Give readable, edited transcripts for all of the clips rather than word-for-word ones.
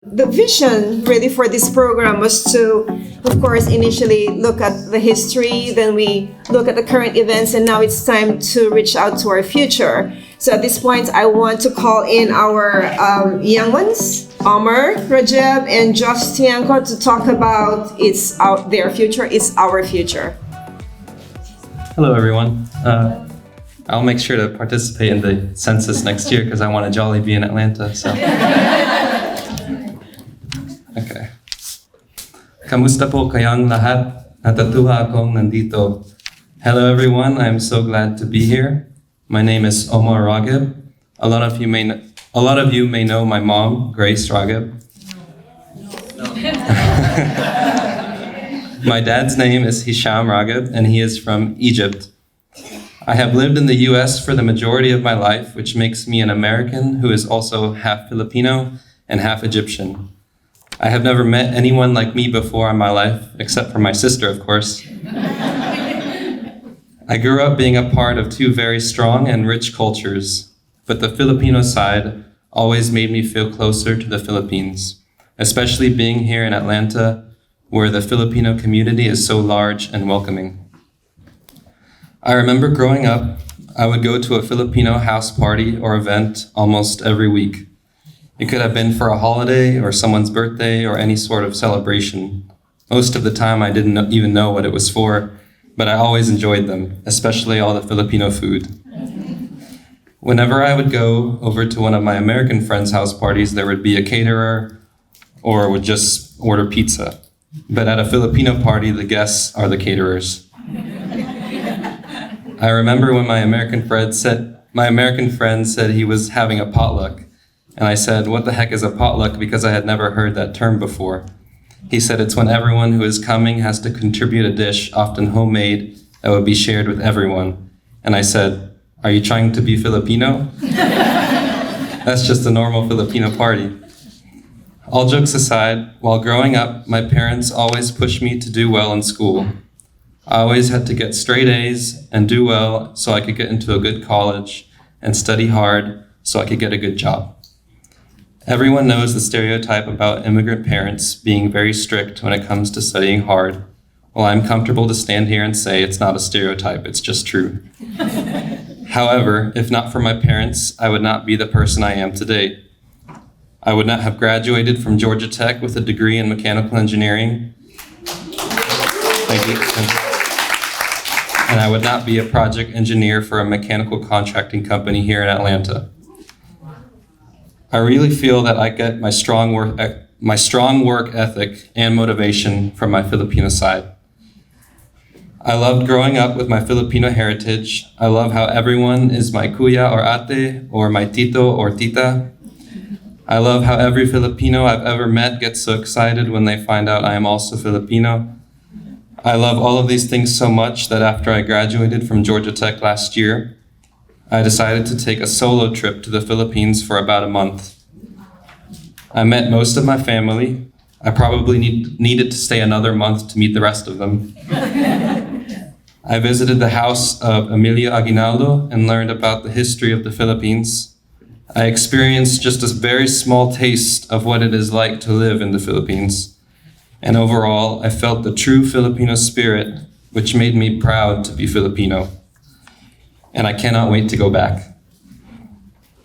The vision really for this program was to, of course, initially look at the history, then we look at the current events, and now it's time to reach out to our future. So at this point, I want to call in our young ones, Omar, Ragheb, and Josh Tiangco, to talk about their future is our future. Hello, everyone. I'll make sure to participate in the census next year because I want to jolly be in Atlanta. So. Okay. Kamusta po kayong lahat? Natatuwa akong nandito. Hello, everyone. I'm so glad to be here. My name is Omar Ragheb. A lot of you may know my mom, Grace Ragheb. My dad's name is Hisham Ragheb, and he is from Egypt. I have lived in the US for the majority of my life, which makes me an American who is also half Filipino and half Egyptian. I have never met anyone like me before in my life, except for my sister, of course. I grew up being a part of two very strong and rich cultures, but the Filipino side always made me feel closer to the Philippines, especially being here in Atlanta, where the Filipino community is so large and welcoming. I remember growing up, I would go to a Filipino house party or event almost every week. It could have been for a holiday or someone's birthday or any sort of celebration. Most of the time I didn't even know what it was for, but I always enjoyed them, especially all the Filipino food. Whenever I would go over to one of my American friends' house parties, there would be a caterer or would just order pizza. But at a Filipino party, the guests are the caterers. I remember when my American friend said he was having a potluck. And I said, "What the heck is a potluck?" because I had never heard that term before. He said it's when everyone who is coming has to contribute a dish, often homemade, that would be shared with everyone. And I said, "Are you trying to be Filipino?" That's just a normal Filipino party. All jokes aside, while growing up, my parents always pushed me to do well in school. I always had to get straight A's and do well so I could get into a good college and study hard so I could get a good job. Everyone knows the stereotype about immigrant parents being very strict when it comes to studying hard. Well, I'm comfortable to stand here and say it's not a stereotype, it's just true. However, if not for my parents, I would not be the person I am today. I would not have graduated from Georgia Tech with a degree in mechanical engineering. Thank you. And I would not be a project engineer for a mechanical contracting company here in Atlanta. I really feel that I get my strong work ethic and motivation from my Filipino side. I loved growing up with my Filipino heritage. I love how everyone is my kuya or ate or my tito or tita. I love how every Filipino I've ever met gets so excited when they find out I am also Filipino. I love all of these things so much that after I graduated from Georgia Tech last year, I decided to take a solo trip to the Philippines for about a month. I met most of my family. I probably needed to stay another month to meet the rest of them. I visited the house of Emilio Aguinaldo and learned about the history of the Philippines. I experienced just a very small taste of what it is like to live in the Philippines. And overall, I felt the true Filipino spirit, which made me proud to be Filipino. And I cannot wait to go back.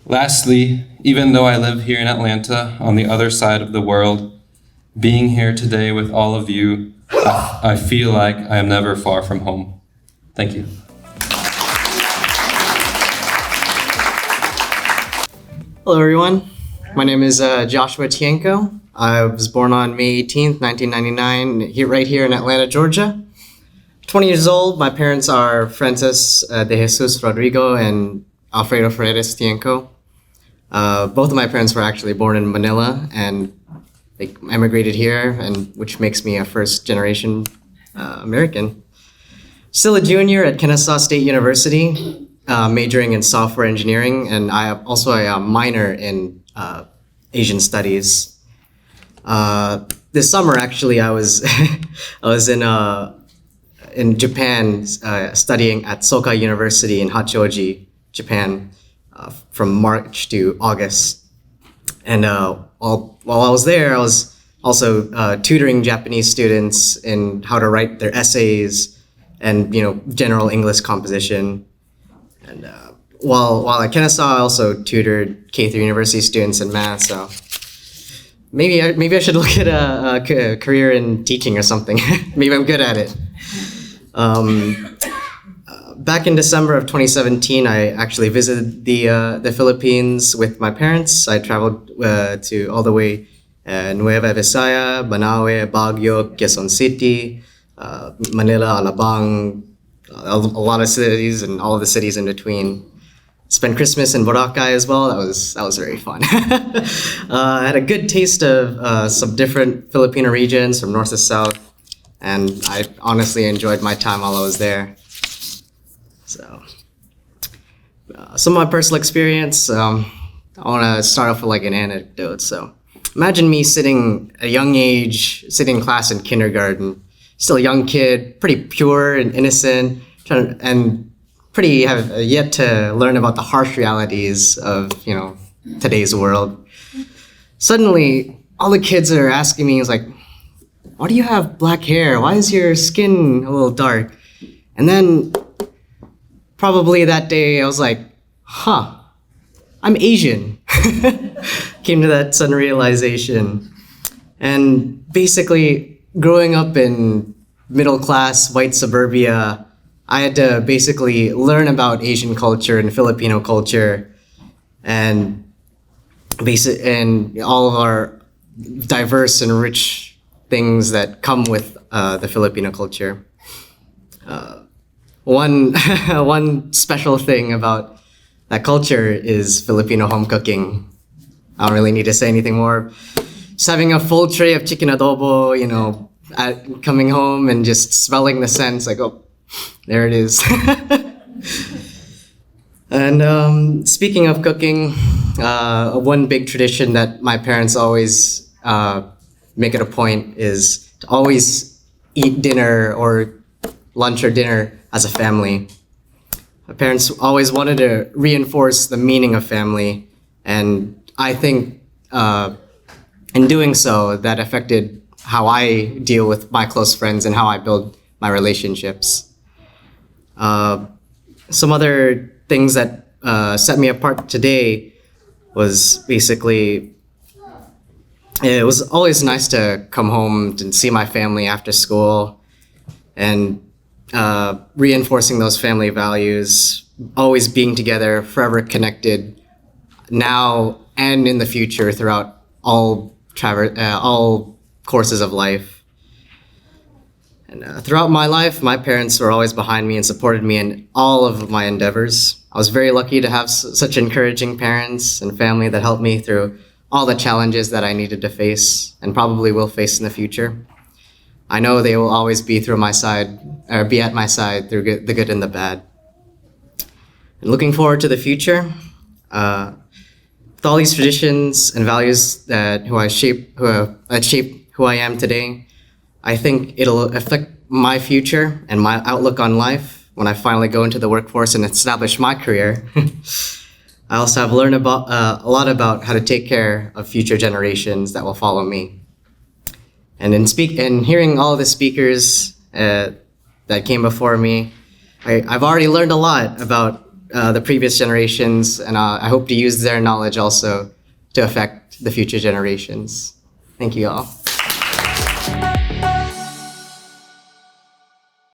Lastly, even though I live here in Atlanta on the other side of the world, being here today with all of you, I feel like I am never far from home. Thank you. Hello, everyone. My name is Joshua Tiangco. I was born on May 18th, 1999, right here in Atlanta, Georgia. 20 years old. My parents are Francis de Jesus Rodrigo and Alfredo Freires Tiangco. Both of my parents were actually born in Manila, and they emigrated here, and which makes me a first-generation American. Still a junior at Kennesaw State University, majoring in software engineering, and I have also a minor in Asian studies. This summer, actually, I was in Japan studying at Soka University in Hachioji, Japan, from March to August. And all while I was there, I was also tutoring Japanese students in how to write their essays and general English composition. And while at Kennesaw, I also tutored K through university students in math. So maybe I should look at a career in teaching or something. Maybe I'm good at it. Back in December of 2017, I actually visited the Philippines with my parents. I traveled to all the way Nueva Vizcaya, Banaue, Baguio, Quezon City, Manila, Alabang, a lot of cities and all of the cities in between. Spent Christmas in Boracay as well. That was very fun. I had a good taste of some different Filipino regions from north to south, and I honestly enjoyed my time while I was there. So, some of my personal experience, I want to start off with like an anecdote. So, imagine me sitting at a young age, sitting in class in kindergarten, still a young kid, pretty pure and innocent, and pretty have yet to learn about the harsh realities of today's world. Suddenly, all the kids are asking me is like, "Why do you have black hair? Why is your skin a little dark?" And then probably that day, I was like, I'm Asian. Came to that sudden realization. And basically, growing up in middle-class white suburbia, I had to basically learn about Asian culture and Filipino culture and all of our diverse and rich things that come with the Filipino culture. One special thing about that culture is Filipino home cooking. I don't really need to say anything more. Just having a full tray of chicken adobo, coming home and just smelling the scents, like, oh, there it is. And speaking of cooking, one big tradition that my parents always make it a point is to always eat dinner or lunch or dinner as a family. My parents always wanted to reinforce the meaning of family, and I think in doing so, that affected how I deal with my close friends and how I build my relationships. Some other things that set me apart today was basically, it was always nice to come home and see my family after school and reinforcing those family values, always being together, forever connected, now and in the future throughout all courses of life. And throughout my life, my parents were always behind me and supported me in all of my endeavors. I was very lucky to have such encouraging parents and family that helped me through all the challenges that I needed to face and probably will face in the future. I know they will always be at my side through the good and the bad. And looking forward to the future, with all these traditions and values that shape who I am today, I think it'll affect my future and my outlook on life when I finally go into the workforce and establish my career. I also have learned about a lot about how to take care of future generations that will follow me. And in hearing all the speakers that came before me, I've already learned a lot about the previous generations, and I hope to use their knowledge also to affect the future generations. Thank you all.